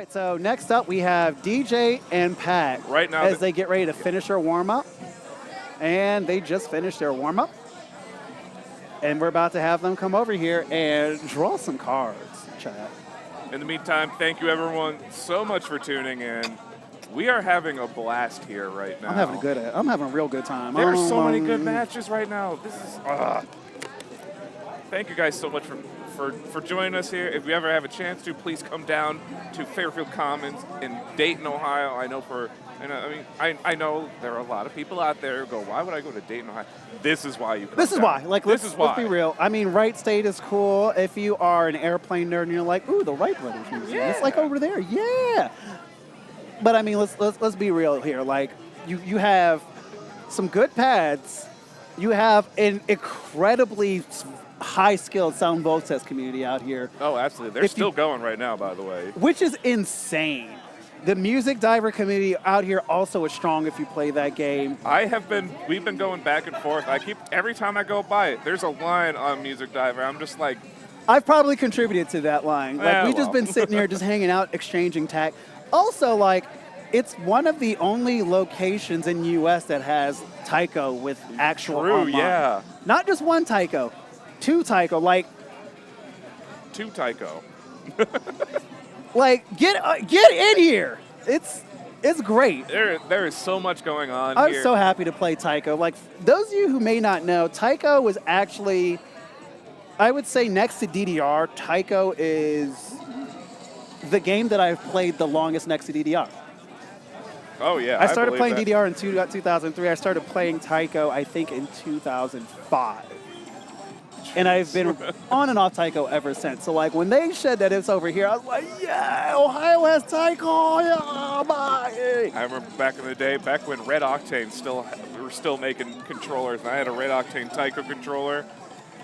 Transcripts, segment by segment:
right, so next up we have DJ and Pat. Right now, as they get ready to finish their warm-up. And they just finished their warm-up. And we're about to have them come over here and draw some cards, chat. In the meantime, thank you everyone so much for tuning in. We are having a blast here right now. I'm having a real good time. There are so many good matches right now. This is thank you guys so much for joining us here. If you ever have a chance to, please come down to Fairfield Commons in Dayton, Ohio. I know there are a lot of people out there who go, why would I go to Dayton, Ohio? This is why you come This is down. why. Like, let's be real. I mean, Wright State is cool. If you are an airplane nerd and you're like, ooh, the Wright Brothers Museum. Yeah. It's like over there. Yeah. But I mean, let's be real here. Like, you have some good pads. You have an incredibly high-skilled sound vote test community out here. Oh, absolutely. They're still going right now, by the way. Which is insane. The music diver community out here also is strong if you play that game. We've been going back and forth. Every time I go by it, there's a line on Music Diver. I'm just like... I've probably contributed to that line. Like, we've just been sitting here just hanging out, exchanging tech. Also, like, it's one of the only locations in the U.S. that has Taiko with actual online. Yeah. Not just one Taiko, two Taiko. Like, two Taiko. Like, get in here. It's great. There is so much going on I'm here. so happy to play Taiko. Like, those of you who may not know, Taiko was actually, I would say next to DDR, Taiko is the game that I've played the longest next to DDR. Oh, yeah. I started playing DDR in 2003. I started playing Taiko, I think, in 2005. And I've been on and off Taiko ever since. So, like, when they said that it's over here, I was like, yeah, Ohio has Taiko. Yeah, bye. I remember back in the day, back when Red Octane we were still making controllers, and I had a Red Octane Taiko controller.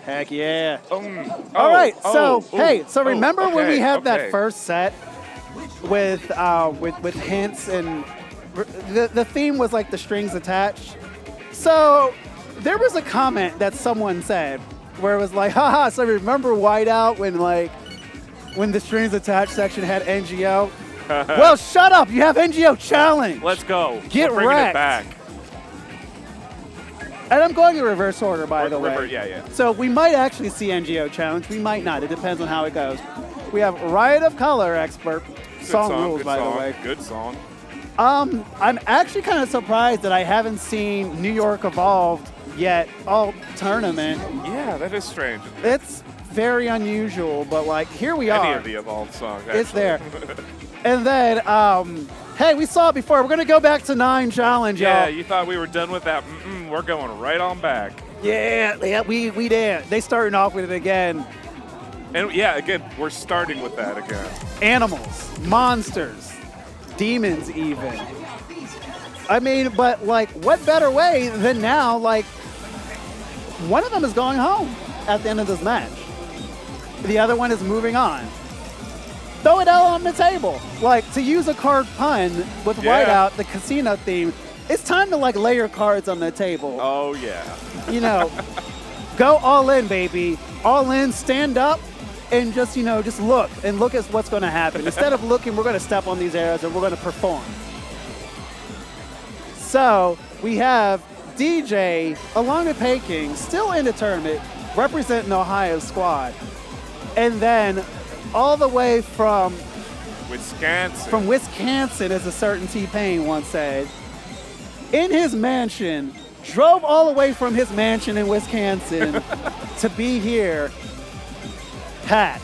Heck yeah. All right, so remember when we had that first set with hints and the theme was like the strings attached? So there was a comment that someone said where it was like, haha, so remember Whiteout when the strings attached section had NGO? Well, shut up, you have NGO challenge. Let's go. Get We're bringing wrecked. it back. And I'm going in reverse order, by the way. Yeah. So we might actually see NGO challenge. We might not. It depends on how it goes. We have Riot of Color expert. Song rules, by the way. Good song. I'm actually kind of surprised that I haven't seen New York Evolved yet all tournament. Yeah, that is strange. It's very unusual, but like here we are. Any of the Evolved songs, actually. It's there. And then, hey, we saw it before. We're going to go back to 9 challenge, y'all. Yeah, you thought we were done with that. We're going right on back. Yeah, we did. They starting off with it again. And yeah, again, we're starting with that again. Animals, monsters, demons even. I mean, but like, what better way than now, like, one of them is going home at the end of this match. The other one is moving on. Throw it all on the table. Like, to use a card pun with Whiteout, the casino theme, it's time to like lay your cards on the table. Oh, yeah. You know, go all in, baby. All in, stand up, and just, you know, just look at what's going to happen. Instead of looking, we're going to step on these arrows and we're going to perform. So we have DJ, along with Peking, still in the tournament, representing Ohio's squad. And then all the way from Wisconsin, as a certain T-Pain once said, in his mansion, drove all the way from his mansion in Wisconsin to be here. Pat.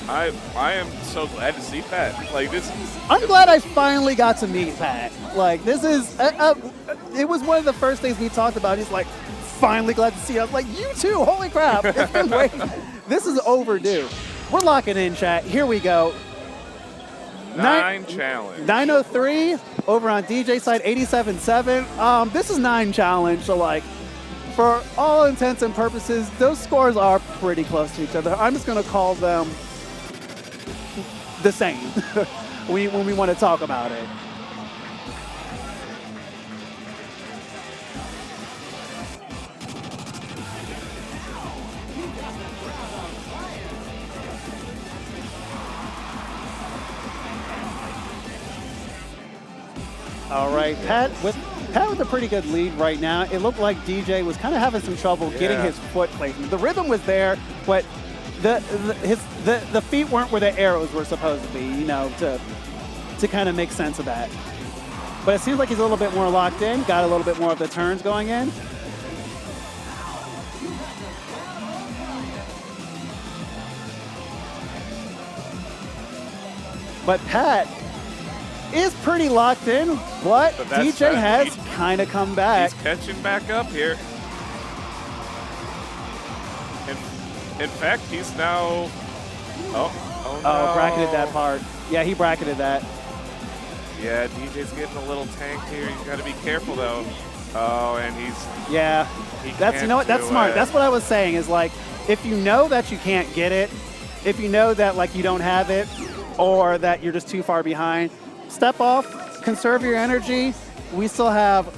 I am so glad to see Pat. Like this. I'm glad I finally got to meet Pat. Like this is, it was one of the first things we talked about. He's like, finally glad to see you. I was like, you too. Holy crap! It's been waiting. This is overdue. We're locking in, chat. Here we go. 9 challenge. 903 over on DJ side 87.7. This is 9 challenge. So like, for all intents and purposes, those scores are pretty close to each other. I'm just gonna call them the same when we want to talk about it. All right, Pat with a pretty good lead right now. It looked like DJ was kind of having some trouble getting his foot placement. The rhythm was there, but the feet weren't where the arrows were supposed to be, you know, to kind of make sense of that. But it seems like he's a little bit more locked in, got a little bit more of the turns going in. But Pat is pretty locked in, but DJ has kind of come back. He's catching back up here. In fact, he's now... Oh, no. Bracketed that part. Yeah, he bracketed that. Yeah, DJ's getting a little tanked here. He's got to be careful, though. Oh, and he's... Yeah, you know what? That's smart. That's what I was saying is, like, if you know that you can't get it, if you know that, like, you don't have it, or that you're just too far behind, step off, conserve your energy. We still have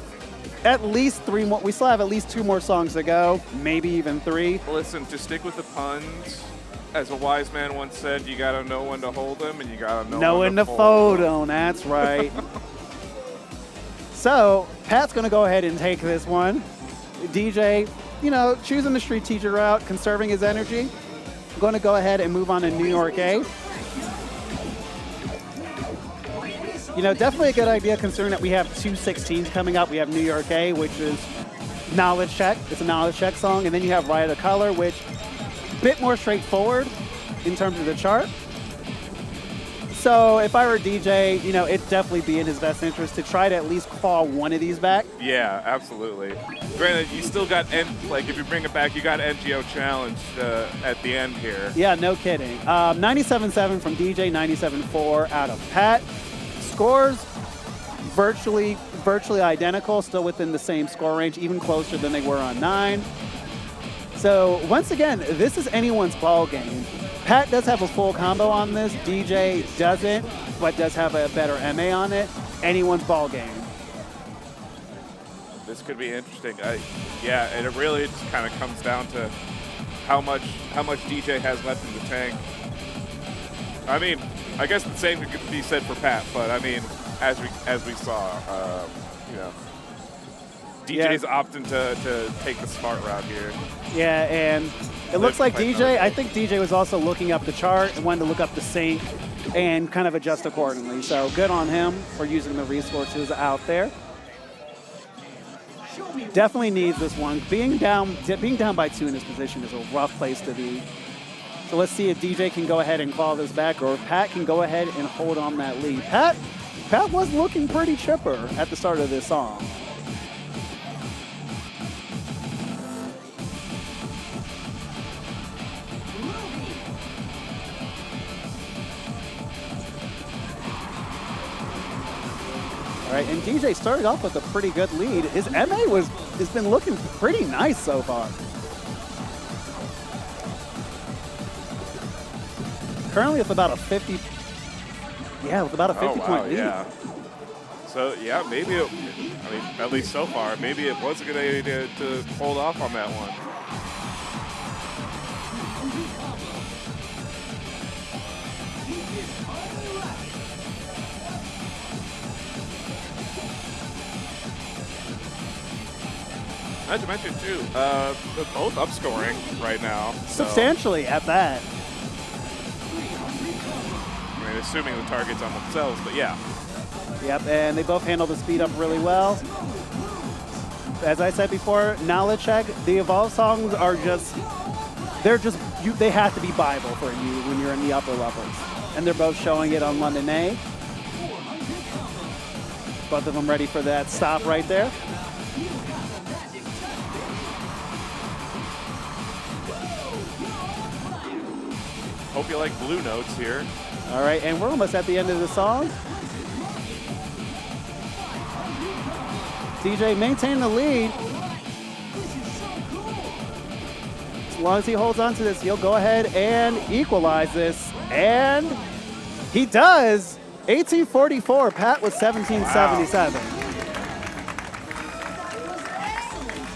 at least 3 more. We still have at least 2 more songs to go, maybe even 3. Listen, to stick with the puns, as a wise man once said, you gotta know when to hold them, and you gotta know when to fold them. That's right. So Pat's gonna go ahead and take this one. DJ, you know, choosing the street teacher route, conserving his energy. Going to go ahead and move on to New York A. You know, definitely a good idea considering that we have 2 16s coming up. We have New York A, which is Knowledge Check. It's a Knowledge Check song. And then you have Riot of Color, which a bit more straightforward in terms of the chart. So if I were a DJ, you know, it'd definitely be in his best interest to try to at least claw one of these back. Yeah, absolutely. Granted, you still got, like, if you bring it back, you got NGO Challenge at the end here. Yeah, no kidding. 97.7 from DJ, 97.4 out of Pat. Scores virtually identical, still within the same score range, even closer than they were on 9. So once again, this is anyone's ball game. Pat does have a full combo on this. DJ doesn't, but does have a better MA on it. Anyone's ball game. This could be interesting. Yeah, and it really just kind of comes down to how much DJ has left in the tank. I mean, I guess the same could be said for Pat, but I mean, as we saw, you know, DJ's opting to take the smart route here. Yeah, and it looks like DJ, I think DJ was also looking up the chart and wanted to look up the sync and kind of adjust accordingly. So good on him for using the resources out there. Definitely needs this one. Being down by 2 in this position is a rough place to be. So let's see if DJ can go ahead and claw this back, or if Pat can go ahead and hold on that lead. Pat was looking pretty chipper at the start of this song. All right, and DJ started off with a pretty good lead. His MA has been looking pretty nice so far. Currently with about a 50 point lead. Yeah. So yeah, maybe I mean, at least so far, maybe it was a good idea to hold off on that one. Not to mention, too, they're both upscoring right now. Substantially at that. I mean, assuming the target's on themselves, but yeah. Yep, and they both handle the speed up really well. As I said before, Knowledge Check, the Evolve songs are they have to be Bible for you when you're in the upper levels. And they're both showing it on London A. Both of them ready for that stop right there. Hope you like blue notes here. All right, and we're almost at the end of the song. DJ maintaining the lead. As long as he holds on to this, he'll go ahead and equalize this. And he does. 1844. Pat was 1777.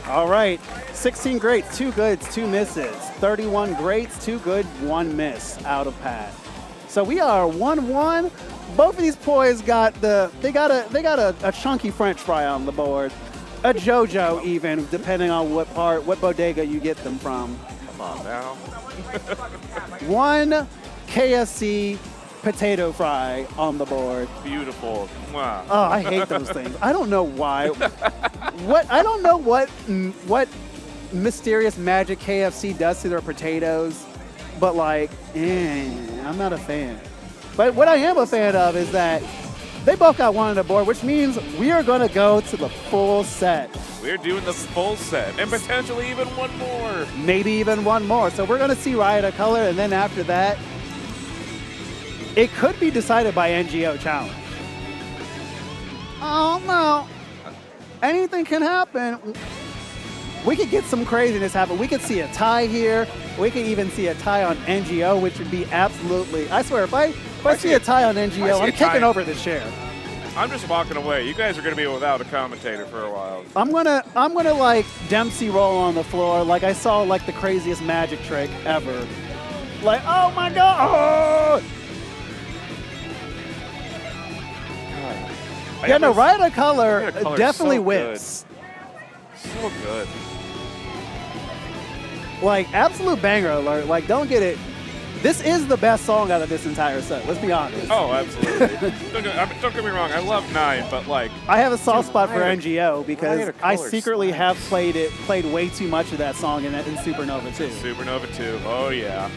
Wow. All right. 16 greats, 2 goods, 2 misses. 31 greats, 2 good, 1 miss out of Pat. So we are 1-1 both of these boys got a chunky French fry on the board, a JoJo even, depending on what bodega you get them from. Come on now. One KFC potato fry on the board. Beautiful. Wow. Oh, I hate those things. I don't know why. I don't know what mysterious magic KFC does to their potatoes, but like, I'm not a fan. But what I am a fan of is that they both got one on the board, which means we are going to go to the full set. We're doing the full set, and potentially even one more. Maybe even one more. So we're going to see Riot of Color, and then after that, it could be decided by NGO challenge. Oh, no. Anything can happen. We could get some craziness happen. We could see a tie here. We could even see a tie on NGO, which would be absolutely, I swear, if I see a tie on NGO, I'm kicking over the chair. I'm just walking away. You guys are going to be without a commentator for a while. I'm gonna like Dempsey roll on the floor like I saw like the craziest magic trick ever. Like, oh my God! Oh! Yeah, no, Riot of Color definitely so whips. Good. So good. Like, absolute banger alert. Like, don't get it. This is the best song out of this entire set. Let's be honest. Oh, absolutely. Don't get me wrong. I love 9, but like, I have a soft spot for NGO because I secretly have played way too much of that song in Supernova 2. Supernova 2. Oh yeah.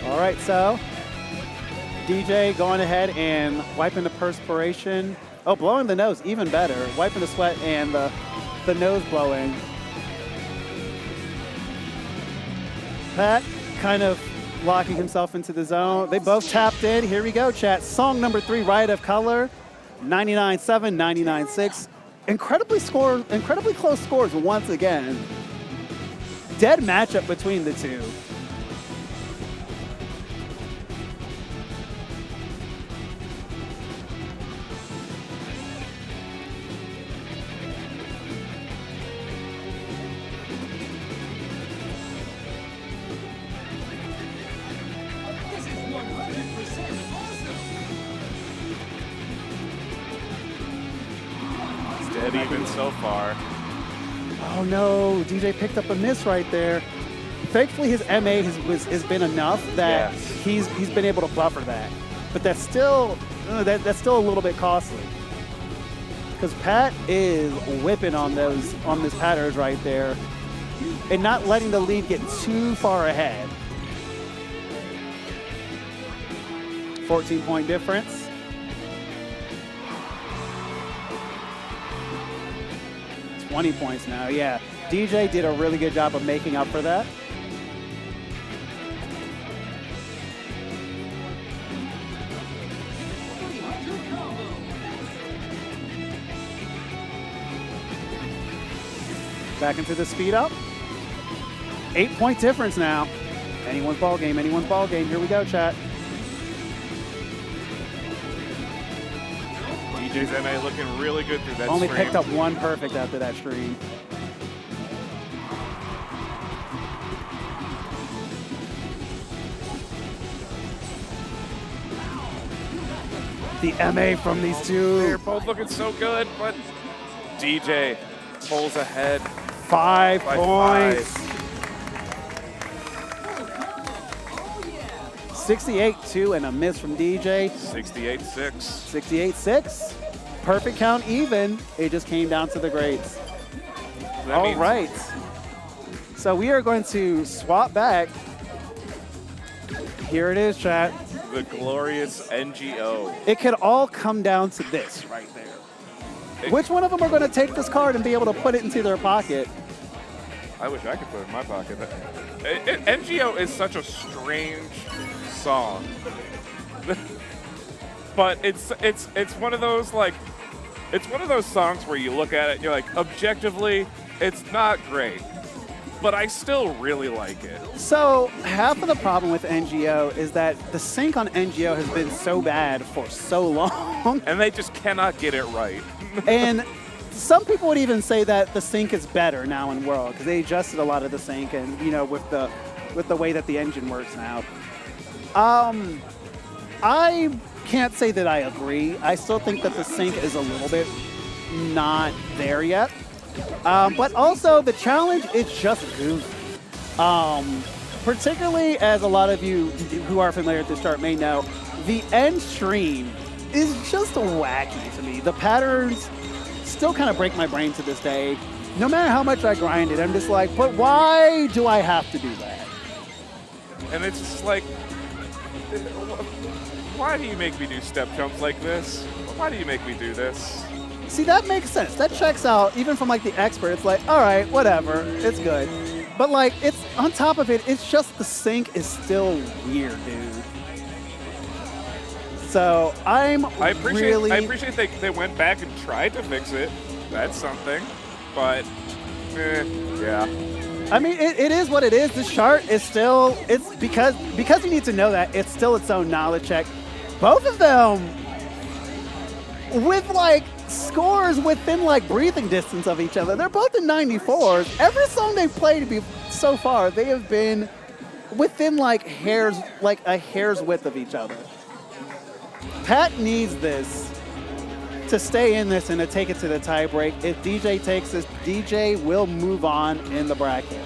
All right, so DJ going ahead and wiping the perspiration. Oh, blowing the nose, even better. Wiping the sweat and the nose blowing. Pat kind of locking himself into the zone. They both tapped in. Here we go, chat. Song number 3, Riot of Color, 99.7, 99.6. Incredibly close scores once again. Dead matchup between the two. Even so far. Oh no, DJ picked up a miss right there. Thankfully his MA has been enough that he's been able to buffer that. But that's still that's still a little bit costly. Because Pat is whipping on this patterns right there and not letting the lead get too far ahead. 14-point difference. 20 points now, yeah. DJ did a really good job of making up for that. Back into the speed up. 8-point difference now. Anyone's ball game, anyone's ball game. Here we go, chat. DJ's MA looking really good through that Only stream. picked up one perfect after that stream. The MA from these two. They're both looking so good, but DJ pulls ahead. 5 points. 68-2 and a miss from DJ. 68-6. 68-6. Perfect count even. It just came down to the grades. All right. So we are going to swap back. Here it is, chat. The glorious NGO. It could all come down to this right there. Which one of them are going to take this card and be able to put it into their pocket? I wish I could put it in my pocket. NGO is such a strange song. But it's one of those songs where you look at it and you're like, objectively, it's not great. But I still really like it. So half of the problem with NGO is that the sync on NGO has been so bad for so long. And they just cannot get it right. And some people would even say that the sync is better now in World because they adjusted a lot of the sync and, you know, with the way that the engine works now. I can't say that I agree. I still think that the sync is a little bit not there yet. But also the challenge is just goofy. Particularly as a lot of you who are familiar with this chart may know, the end stream is just wacky to me. The patterns still kind of break my brain to this day. No matter how much I grind it, I'm just like, but why do I have to do that? And it's just like, why do you make me do step jumps like this? Why do you make me do this? See, that makes sense. That checks out, even from like the expert. It's like, all right, whatever, it's good. But like, it's on top of it, it's just the sync is still weird, dude. So I appreciate they went back and tried to fix it. That's something. But yeah. I mean, it is what it is. This chart is still, it's because you need to know that it's still its own knowledge check. Both of them with like scores within like breathing distance of each other. They're both in 94s. Every song they've played so far, they have been within like a hair's width of each other. Pat needs this to stay in this and to take it to the tie break. If DJ takes this, DJ will move on in the bracket.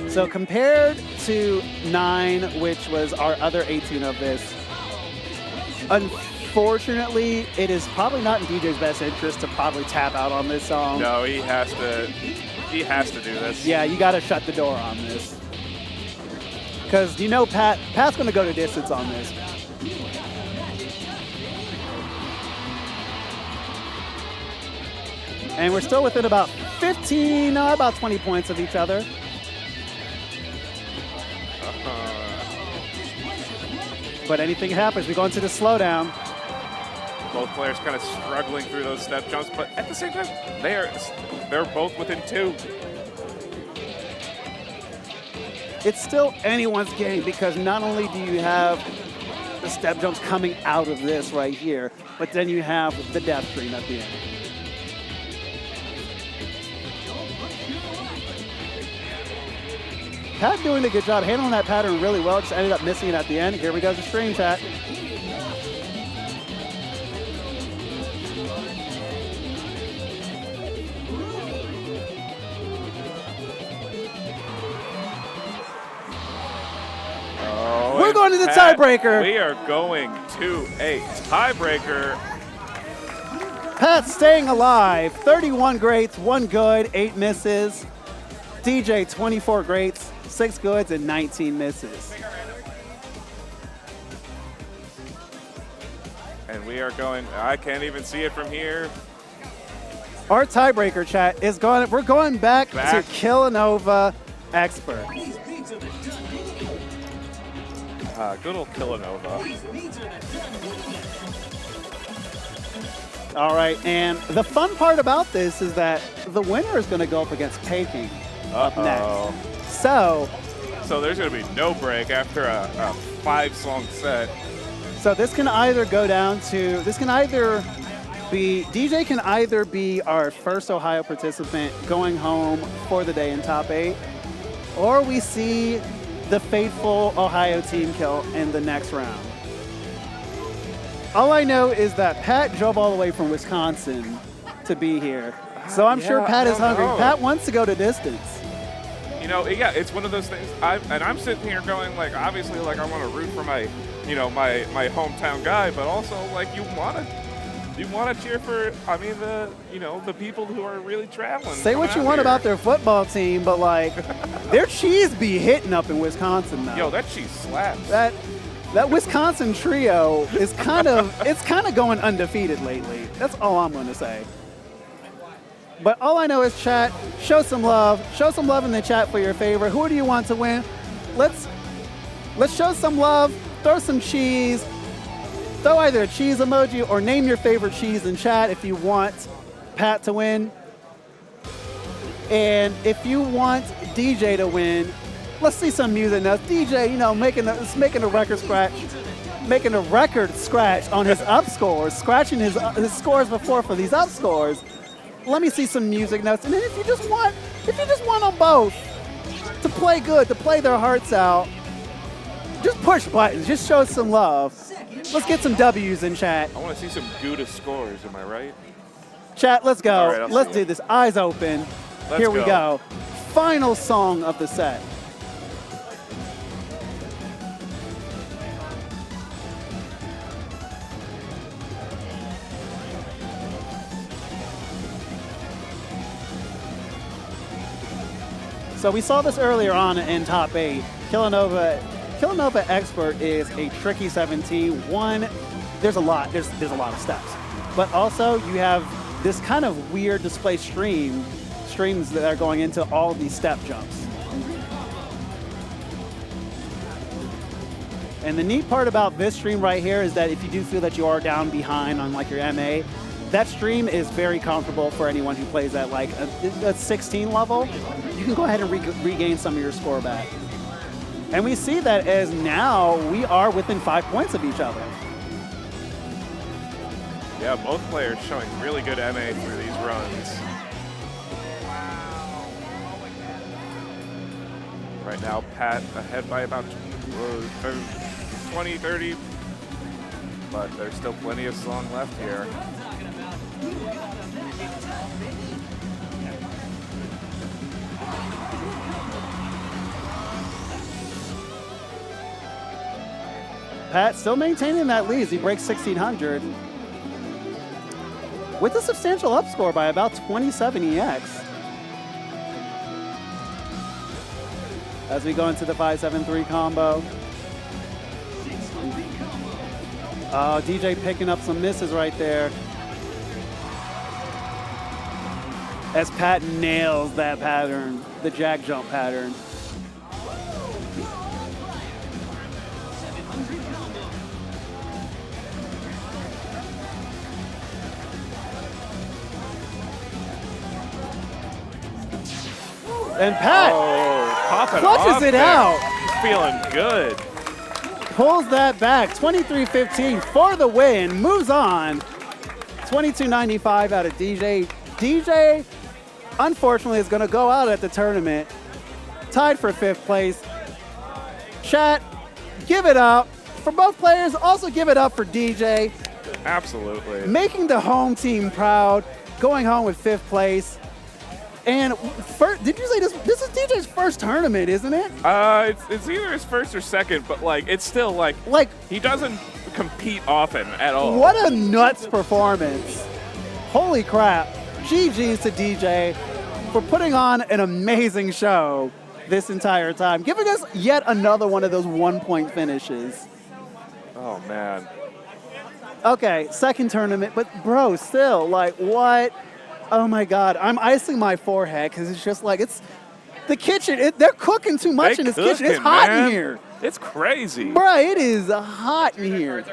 So compared to 9, which was our other 18 of this, unfortunately, it is probably not in DJ's best interest to probably tap out on this song. No, he has to do this. Yeah, you got to shut the door on this. Because you know Pat's going to go to distance on this. And we're still within about 20 points of each other. But anything happens. We go into the slowdown. Both players kind of struggling through those step jumps, but at the same time, they're both within 2. It's still anyone's game because not only do you have the step jumps coming out of this right here, but then you have the death stream at the end. Pat doing a good job handling that pattern really well, just ended up missing it at the end. Here we go, the stream chat. Oh, we're going to the tiebreaker. We are going to a tiebreaker. Pat staying alive, 31 greats, 1 good, 8 misses. DJ, 24 greats, 6 goods, and 19 misses. And we are going, I can't even see it from here. Our tiebreaker chat is going, we're going back to Kilonova Expert. Good old Kilonova. All right, and the fun part about this is that the winner is going to go up against Eijiken up next. So there's going to be no break after a 5-song set. So this can either go down to, this can either be, DJ can either be our first Ohio participant going home for the day in top 8, or we see the faithful Ohio team kill in the next round. All I know is that Pat drove all the way from Wisconsin to be here. So I'm sure Pat is hungry. Pat wants to go to distance. You know, yeah, it's one of those things. I'm sitting here going, like, obviously, like, I want to root for my, my hometown guy, but also, like, you want to cheer for, I mean, the people who are really traveling. Say what you want about their football team, but like, their cheese be hitting up in Wisconsin now. Yo, that cheese slaps. That Wisconsin trio is kind of going undefeated lately. That's all I'm going to say. But all I know is chat, show some love. Show some love in the chat for your favorite. Who do you want to win? Let's show some love. Throw some cheese. Throw either a cheese emoji or name your favorite cheese in chat if you want Pat to win. And if you want DJ to win, let's see some music now. DJ, making a record scratch on his up scores, scratching his scores before for these up scores. Let me see some music notes. And then if you just want them both to play good, to play their hearts out. Just push buttons. Just show some love. Let's get some W's in chat. I want to see some Gouda scores, am I right? Chat, let's go. All right, let's see do it. this. Eyes open. Here we go. Final song of the set. So we saw this earlier on in top 8. Kilonova Expert is a tricky 17. One, there's a lot of steps. But also you have this kind of weird display streams that are going into all these step jumps. And the neat part about this stream right here is that if you do feel that you are down behind on like your MA, that stream is very comfortable for anyone who plays at like a 16 level. You can go ahead and regain some of your score back. And we see that as now we are within 5 points of each other. Yeah, both players showing really good MA through these runs. Right now, Pat ahead by about 20, 30, but there's still plenty of song left here. Pat still maintaining that lead as he breaks 1600 with a substantial up score by about 27 EX. As we go into the 5-7-3 combo. DJ picking up some misses right there. As Pat nails that pattern, the jack jump pattern. And Pat clutches it out. Feeling good. Pulls that back, 23-15 for the win, moves on. 22.95 out of DJ. DJ, unfortunately, is gonna go out at the tournament, tied for 5th place. Chat, give it up for both players. Also give it up for DJ. Absolutely. Making the home team proud, going home with 5th place. And did you say this is DJ's first tournament, isn't it? It's either his first or second, but like it's still like he doesn't compete often at all. What a nuts performance. Holy crap. GG's to DJ for putting on an amazing show this entire time, giving us yet another one of those 1-point finishes. Oh man. Okay, second tournament, but bro, still, like what? Oh my God, I'm icing my forehead because it's just like, it's the kitchen. They're cooking too much in this kitchen. It's hot in here. It's crazy. Bruh, it is hot in here.